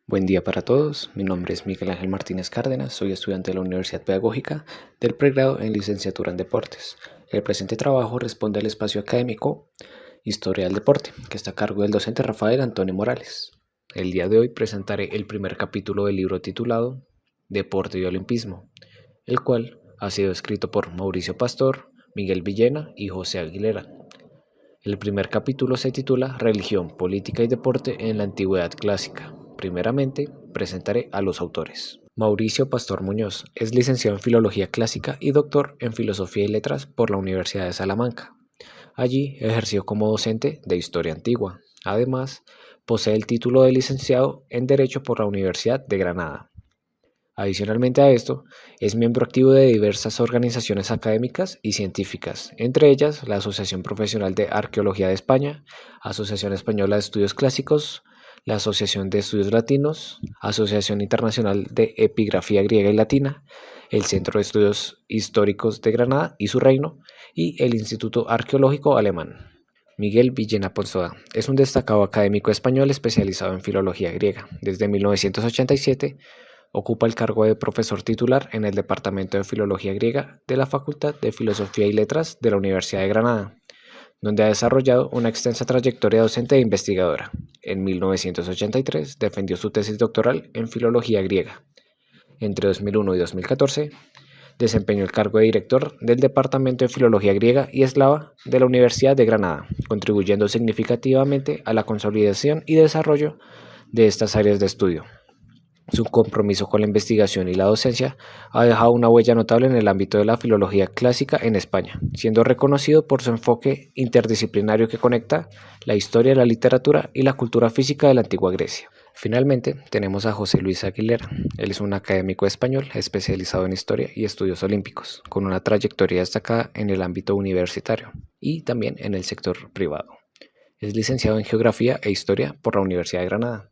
Buen día para todos, mi nombre es Miguel Ángel Martínez Cárdenas, soy estudiante de la Universidad Pedagógica del pregrado en Licenciatura en Deportes. El presente trabajo responde al espacio académico Historia del Deporte, que está a cargo del docente Rafael Antonio Morales. El día de hoy presentaré el primer capítulo del libro titulado Deporte y Olimpismo, el cual ha sido escrito por Mauricio Pastor, Miguel Villena y José Aguilera. El primer capítulo se titula Religión, Política y Deporte en la Antigüedad Clásica. Primeramente, presentaré a los autores. Mauricio Pastor Muñoz es licenciado en Filología Clásica y doctor en Filosofía y Letras por la Universidad de Salamanca. Allí ejerció como docente de Historia Antigua. Además, posee el título de licenciado en Derecho por la Universidad de Granada. Adicionalmente a esto, es miembro activo de diversas organizaciones académicas y científicas, entre ellas la Asociación Profesional de Arqueología de España, Asociación Española de Estudios Clásicos, la Asociación de Estudios Latinos, Asociación Internacional de Epigrafía Griega y Latina, el Centro de Estudios Históricos de Granada y su Reino, y el Instituto Arqueológico Alemán. Miguel Villena Ponzoda es un destacado académico español especializado en filología griega. Desde 1987 ocupa el cargo de profesor titular en el Departamento de Filología Griega de la Facultad de Filosofía y Letras de la Universidad de Granada, donde ha desarrollado una extensa trayectoria docente e investigadora. En 1983 defendió su tesis doctoral en Filología Griega. Entre 2001 y 2014 desempeñó el cargo de director del Departamento de Filología Griega y Eslava de la Universidad de Granada, contribuyendo significativamente a la consolidación y desarrollo de estas áreas de estudio. Su compromiso con la investigación y la docencia ha dejado una huella notable en el ámbito de la filología clásica en España, siendo reconocido por su enfoque interdisciplinario que conecta la historia, la literatura y la cultura física de la antigua Grecia. Finalmente, tenemos a José Luis Aguilera. Él es un académico español especializado en historia y estudios olímpicos, con una trayectoria destacada en el ámbito universitario y también en el sector privado. Es licenciado en Geografía e Historia por la Universidad de Granada,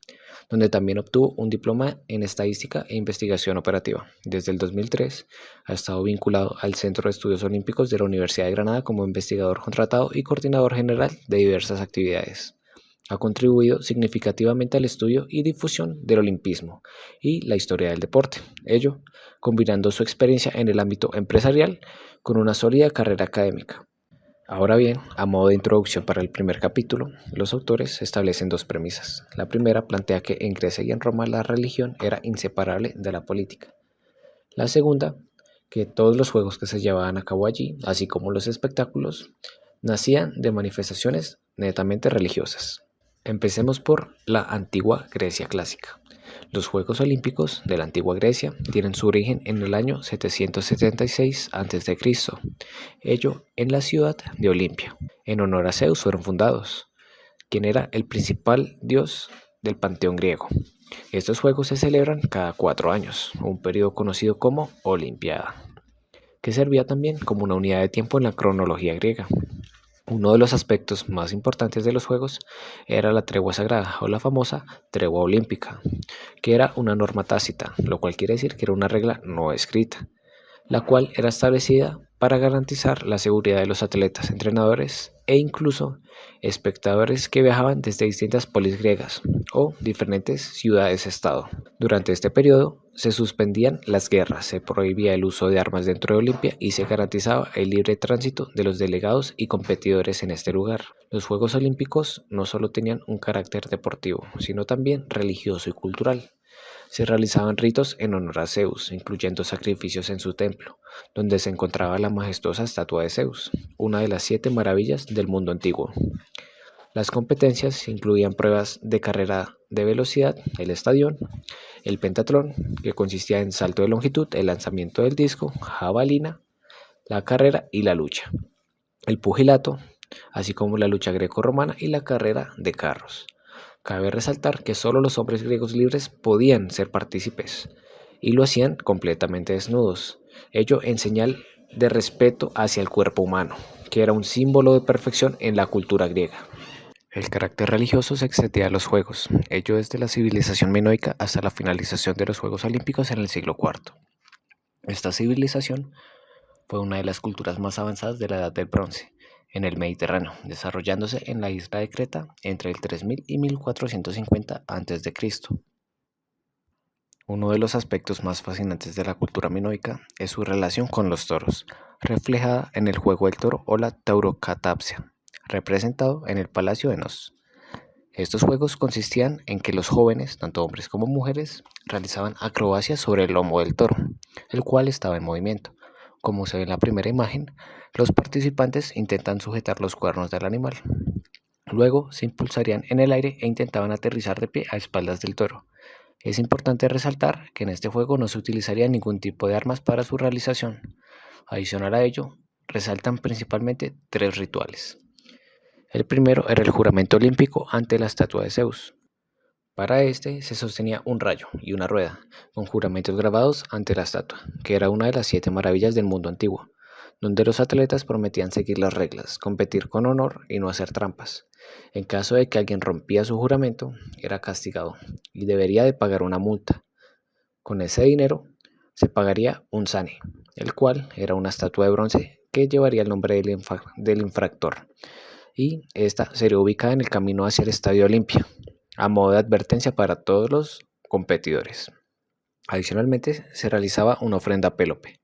donde también obtuvo un diploma en Estadística e Investigación Operativa. Desde el 2003 ha estado vinculado al Centro de Estudios Olímpicos de la Universidad de Granada como investigador contratado y coordinador general de diversas actividades. Ha contribuido significativamente al estudio y difusión del olimpismo y la historia del deporte, ello combinando su experiencia en el ámbito empresarial con una sólida carrera académica. Ahora bien, a modo de introducción para el primer capítulo, los autores establecen dos premisas. La primera plantea que en Grecia y en Roma la religión era inseparable de la política. La segunda, que todos los juegos que se llevaban a cabo allí, así como los espectáculos, nacían de manifestaciones netamente religiosas. Empecemos por la antigua Grecia clásica. Los Juegos Olímpicos de la antigua Grecia tienen su origen en el año 776 a.C., ello en la ciudad de Olimpia. En honor a Zeus fueron fundados, quien era el principal dios del panteón griego. Estos juegos se celebran cada 4 años, un periodo conocido como Olimpiada, que servía también como una unidad de tiempo en la cronología griega. Uno de los aspectos más importantes de los Juegos era la tregua sagrada o la famosa tregua olímpica, que era una norma tácita, lo cual quiere decir que era una regla no escrita, la cual era establecida para garantizar la seguridad de los atletas, entrenadores e incluso espectadores que viajaban desde distintas polis griegas o diferentes ciudades-estado. Durante este periodo se suspendían las guerras, se prohibía el uso de armas dentro de Olimpia y se garantizaba el libre tránsito de los delegados y competidores en este lugar. Los Juegos Olímpicos no solo tenían un carácter deportivo, sino también religioso y cultural. Se realizaban ritos en honor a Zeus, incluyendo sacrificios en su templo, donde se encontraba la majestuosa estatua de Zeus, una de las 7 maravillas del mundo antiguo. Las competencias incluían pruebas de carrera de velocidad, el estadión, el pentatlón, que consistía en salto de longitud, el lanzamiento del disco, jabalina, la carrera y la lucha, el pugilato, así como la lucha greco-romana y la carrera de carros. Cabe resaltar que solo los hombres griegos libres podían ser partícipes y lo hacían completamente desnudos, ello en señal de respeto hacia el cuerpo humano, que era un símbolo de perfección en la cultura griega. El carácter religioso se extendía a los Juegos, ello desde la civilización minoica hasta la finalización de los Juegos Olímpicos en el siglo IV. Esta civilización fue una de las culturas más avanzadas de la Edad del Bronce en el Mediterráneo, desarrollándose en la isla de Creta entre el 3000 y 1450 a.C. Uno de los aspectos más fascinantes de la cultura minoica es su relación con los toros, reflejada en el juego del toro o la taurocatapsia, representado en el Palacio de Nos. Estos juegos consistían en que los jóvenes, tanto hombres como mujeres, realizaban acrobacias sobre el lomo del toro, el cual estaba en movimiento. Como se ve en la primera imagen, los participantes intentan sujetar los cuernos del animal. Luego se impulsarían en el aire e intentaban aterrizar de pie a espaldas del toro. Es importante resaltar que en este juego no se utilizaría ningún tipo de armas para su realización. Adicional a ello, resaltan principalmente tres rituales. El primero era el juramento olímpico ante la estatua de Zeus. Para este se sostenía un rayo y una rueda, con juramentos grabados ante la estatua, que era una de las 7 maravillas del mundo antiguo, donde los atletas prometían seguir las reglas, competir con honor y no hacer trampas. En caso de que alguien rompía su juramento, era castigado y debería de pagar una multa. Con ese dinero se pagaría un sane, el cual era una estatua de bronce que llevaría el nombre del infractor, y esta sería ubicada en el camino hacia el Estadio Olimpia, a modo de advertencia para todos los competidores. Adicionalmente, se realizaba una ofrenda a Pélope.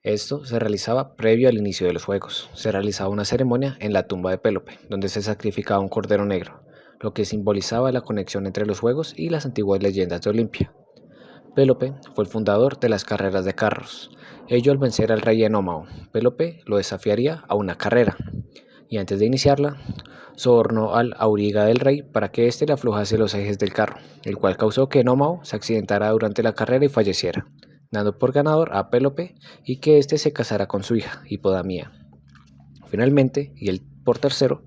Esto se realizaba previo al inicio de los juegos. Se realizaba una ceremonia en la tumba de Pélope, donde se sacrificaba un cordero negro, lo que simbolizaba la conexión entre los juegos y las antiguas leyendas de Olimpia. Pélope fue el fundador de las carreras de carros. Ello al vencer al rey Enómao. Pélope lo desafiaría a una carrera, y antes de iniciarla, sobornó al auriga del rey para que éste le aflojase los ejes del carro, el cual causó que Enómao se accidentara durante la carrera y falleciera, dando por ganador a Pélope y que éste se casara con su hija, Hipodamía. Finalmente, por tercero,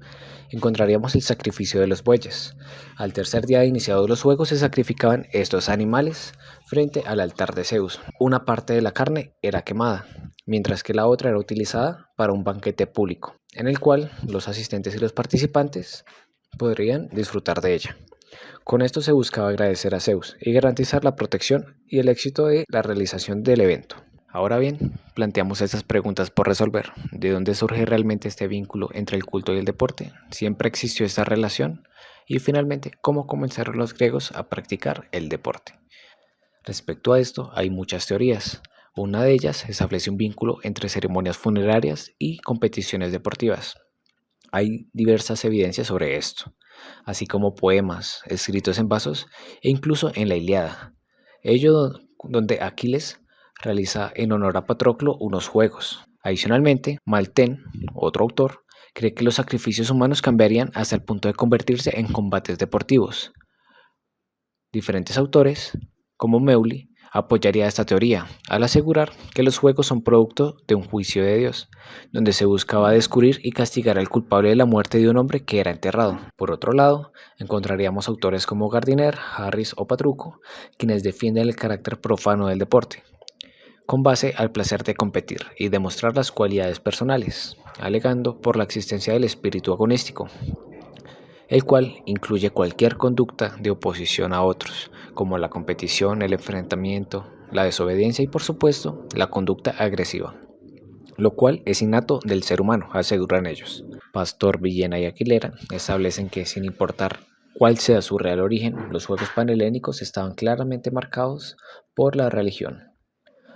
encontraríamos el sacrificio de los bueyes. Al tercer día de iniciados los juegos se sacrificaban estos animales frente al altar de Zeus. Una parte de la carne era quemada, mientras que la otra era utilizada para un banquete público, en el cual los asistentes y los participantes podrían disfrutar de ella. Con esto se buscaba agradecer a Zeus y garantizar la protección y el éxito de la realización del evento. Ahora bien, planteamos estas preguntas por resolver. ¿De dónde surge realmente este vínculo entre el culto y el deporte? ¿Siempre existió esta relación? Y finalmente, ¿cómo comenzaron los griegos a practicar el deporte? Respecto a esto, hay muchas teorías. Una de ellas establece un vínculo entre ceremonias funerarias y competiciones deportivas. Hay diversas evidencias sobre esto, así como poemas escritos en vasos e incluso en la Ilíada. Ello donde Aquiles realiza en honor a Patroclo unos juegos. Adicionalmente, Malten, otro autor, cree que los sacrificios humanos cambiarían hasta el punto de convertirse en combates deportivos. Diferentes autores, como Meuli, apoyaría esta teoría, al asegurar que los juegos son producto de un juicio de Dios, donde se buscaba descubrir y castigar al culpable de la muerte de un hombre que era enterrado. Por otro lado, encontraríamos autores como Gardiner, Harris o Patruco, quienes defienden el carácter profano del deporte, con base al placer de competir y demostrar las cualidades personales, alegando por la existencia del espíritu agonístico, el cual incluye cualquier conducta de oposición a otros, como la competición, el enfrentamiento, la desobediencia y por supuesto la conducta agresiva, lo cual es innato del ser humano, aseguran ellos. Pastor, Villena y Aquilera establecen que sin importar cuál sea su real origen, los juegos panhelénicos estaban claramente marcados por la religión.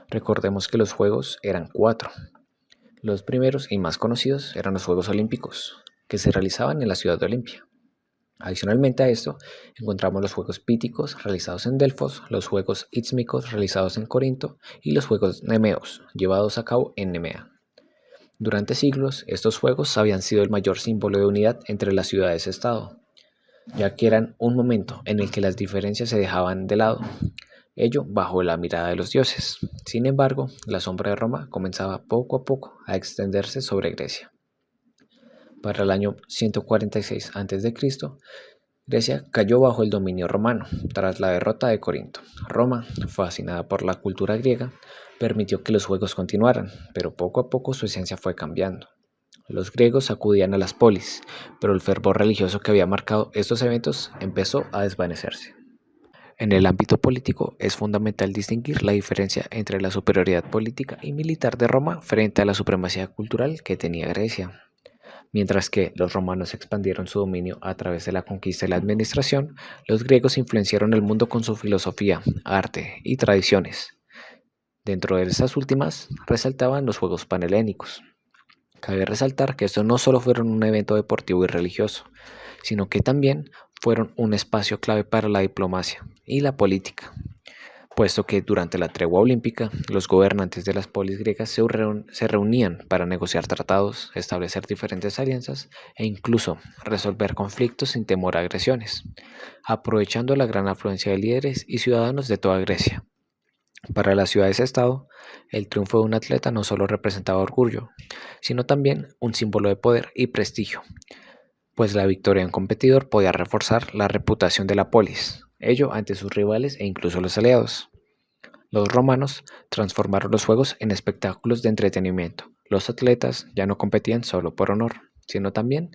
Recordemos que los juegos eran 4. Los primeros y más conocidos eran los Juegos Olímpicos, que se realizaban en la ciudad de Olimpia. Adicionalmente a esto, encontramos los Juegos Píticos realizados en Delfos, los Juegos Ístmicos realizados en Corinto y los Juegos Nemeos, llevados a cabo en Nemea. Durante siglos, estos juegos habían sido el mayor símbolo de unidad entre las ciudades-estado, ya que eran un momento en el que las diferencias se dejaban de lado, ello bajo la mirada de los dioses. Sin embargo, la sombra de Roma comenzaba poco a poco a extenderse sobre Grecia. Para el año 146 a.C., Grecia cayó bajo el dominio romano tras la derrota de Corinto. Roma, fascinada por la cultura griega, permitió que los juegos continuaran, pero poco a poco su esencia fue cambiando. Los griegos acudían a las polis, pero el fervor religioso que había marcado estos eventos empezó a desvanecerse. En el ámbito político es fundamental distinguir la diferencia entre la superioridad política y militar de Roma frente a la supremacía cultural que tenía Grecia. Mientras que los romanos expandieron su dominio a través de la conquista y la administración, los griegos influenciaron el mundo con su filosofía, arte y tradiciones. Dentro de estas últimas resaltaban los Juegos Panhelénicos. Cabe resaltar que estos no solo fueron un evento deportivo y religioso, sino que también fueron un espacio clave para la diplomacia y la política, puesto que durante la tregua olímpica los gobernantes de las polis griegas se reunían para negociar tratados, establecer diferentes alianzas e incluso resolver conflictos sin temor a agresiones, aprovechando la gran afluencia de líderes y ciudadanos de toda Grecia. Para las ciudades-estado, el triunfo de un atleta no solo representaba orgullo, sino también un símbolo de poder y prestigio, pues la victoria en un competidor podía reforzar la reputación de la polis, ello ante sus rivales e incluso los aliados. Los romanos transformaron los juegos en espectáculos de entretenimiento. Los atletas ya no competían solo por honor, sino también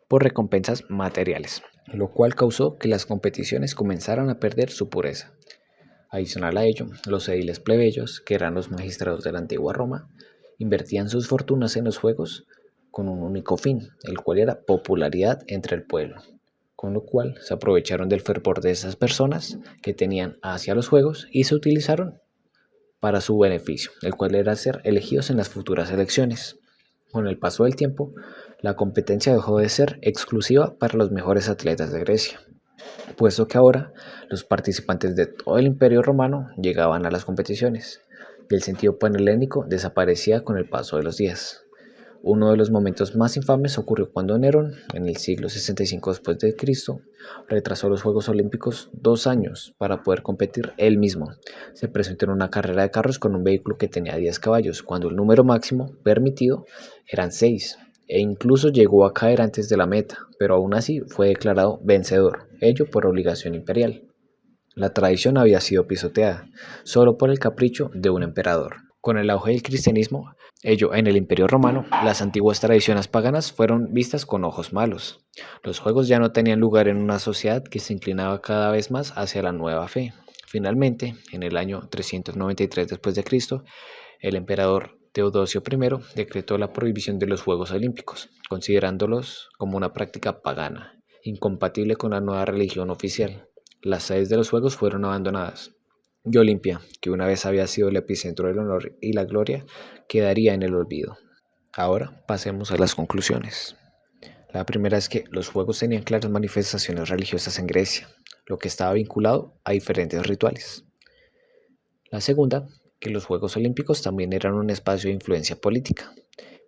por recompensas materiales, lo cual causó que las competiciones comenzaran a perder su pureza. Adicional a ello, los ediles plebeyos, que eran los magistrados de la antigua Roma, invertían sus fortunas en los juegos con un único fin, el cual era popularidad entre el pueblo, con lo cual se aprovecharon del fervor de esas personas que tenían hacia los juegos y se utilizaron para su beneficio, el cual era ser elegidos en las futuras elecciones. Con el paso del tiempo, la competencia dejó de ser exclusiva para los mejores atletas de Grecia, puesto que ahora los participantes de todo el Imperio Romano llegaban a las competiciones, y el sentido panhelénico desaparecía con el paso de los días. Uno de los momentos más infames ocurrió cuando Nerón, en el siglo 65 después de Cristo, retrasó los Juegos Olímpicos 2 años para poder competir él mismo. Se presentó en una carrera de carros con un vehículo que tenía 10 caballos, cuando el número máximo permitido eran 6, e incluso llegó a caer antes de la meta, pero aún así fue declarado vencedor, ello por obligación imperial. La tradición había sido pisoteada, solo por el capricho de un emperador. Con el auge del cristianismo, ello en el Imperio Romano, las antiguas tradiciones paganas fueron vistas con ojos malos. Los juegos ya no tenían lugar en una sociedad que se inclinaba cada vez más hacia la nueva fe. Finalmente, en el año 393 después de Cristo, el emperador Teodosio I decretó la prohibición de los Juegos Olímpicos, considerándolos como una práctica pagana, incompatible con la nueva religión oficial. Las sedes de los Juegos fueron abandonadas, y Olimpia, que una vez había sido el epicentro del honor y la gloria, quedaría en el olvido. Ahora pasemos a las conclusiones. La primera es que los Juegos tenían claras manifestaciones religiosas en Grecia, lo que estaba vinculado a diferentes rituales. La segunda, que los Juegos Olímpicos también eran un espacio de influencia política,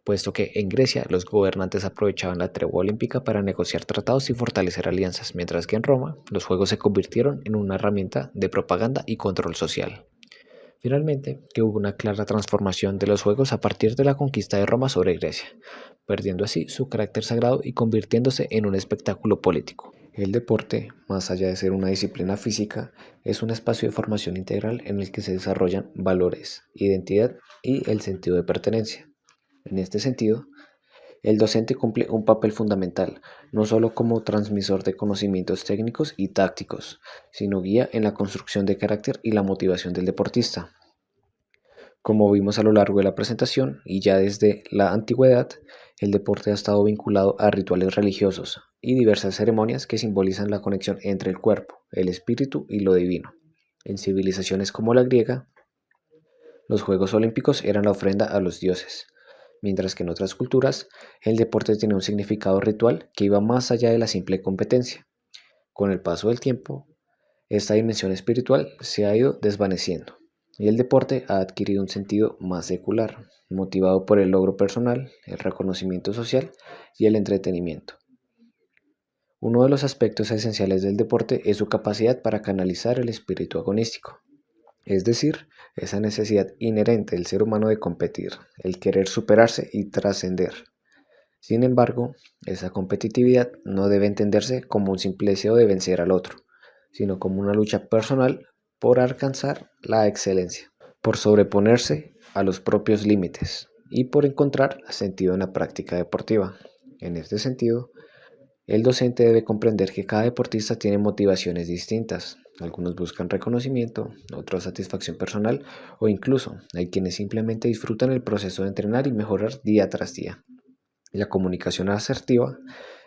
puesto que en Grecia los gobernantes aprovechaban la tregua olímpica para negociar tratados y fortalecer alianzas, mientras que en Roma los Juegos se convirtieron en una herramienta de propaganda y control social. Finalmente, que hubo una clara transformación de los Juegos a partir de la conquista de Roma sobre Grecia, perdiendo así su carácter sagrado y convirtiéndose en un espectáculo político. El deporte, más allá de ser una disciplina física, es un espacio de formación integral en el que se desarrollan valores, identidad y el sentido de pertenencia. En este sentido, el docente cumple un papel fundamental, no solo como transmisor de conocimientos técnicos y tácticos, sino guía en la construcción de carácter y la motivación del deportista. Como vimos a lo largo de la presentación y ya desde la antigüedad, el deporte ha estado vinculado a rituales religiosos y diversas ceremonias que simbolizan la conexión entre el cuerpo, el espíritu y lo divino. En civilizaciones como la griega, los Juegos Olímpicos eran la ofrenda a los dioses, mientras que en otras culturas el deporte tenía un significado ritual que iba más allá de la simple competencia. Con el paso del tiempo, esta dimensión espiritual se ha ido desvaneciendo y el deporte ha adquirido un sentido más secular, motivado por el logro personal, el reconocimiento social y el entretenimiento. Uno de los aspectos esenciales del deporte es su capacidad para canalizar el espíritu agonístico, es decir, esa necesidad inherente del ser humano de competir, el querer superarse y trascender. Sin embargo, esa competitividad no debe entenderse como un simple deseo de vencer al otro, sino como una lucha personal por alcanzar la excelencia, por sobreponerse a los propios límites y por encontrar sentido en la práctica deportiva. En este sentido, el docente debe comprender que cada deportista tiene motivaciones distintas. Algunos buscan reconocimiento, otros satisfacción personal o incluso hay quienes simplemente disfrutan el proceso de entrenar y mejorar día tras día. La comunicación asertiva,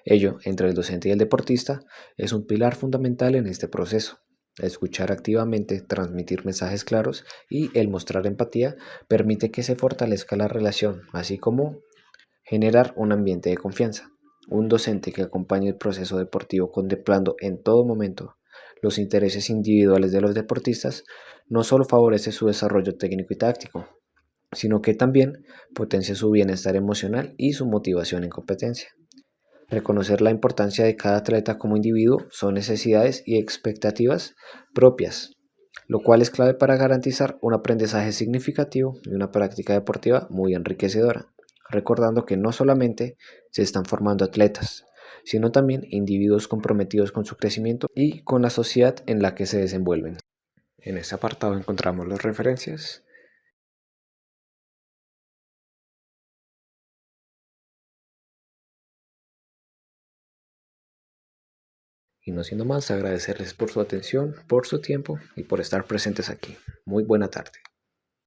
ello entre el docente y el deportista, es un pilar fundamental en este proceso. Escuchar activamente, transmitir mensajes claros y el mostrar empatía permite que se fortalezca la relación, así como generar un ambiente de confianza. Un docente que acompañe el proceso deportivo contemplando en todo momento los intereses individuales de los deportistas no solo favorece su desarrollo técnico y táctico, sino que también potencia su bienestar emocional y su motivación en competencia. Reconocer la importancia de cada atleta como individuo son necesidades y expectativas propias, lo cual es clave para garantizar un aprendizaje significativo y una práctica deportiva muy enriquecedora, recordando que no solamente se están formando atletas, sino también individuos comprometidos con su crecimiento y con la sociedad en la que se desenvuelven. En este apartado encontramos las referencias. Y no siendo más, agradecerles por su atención, por su tiempo y por estar presentes aquí. Muy buena tarde.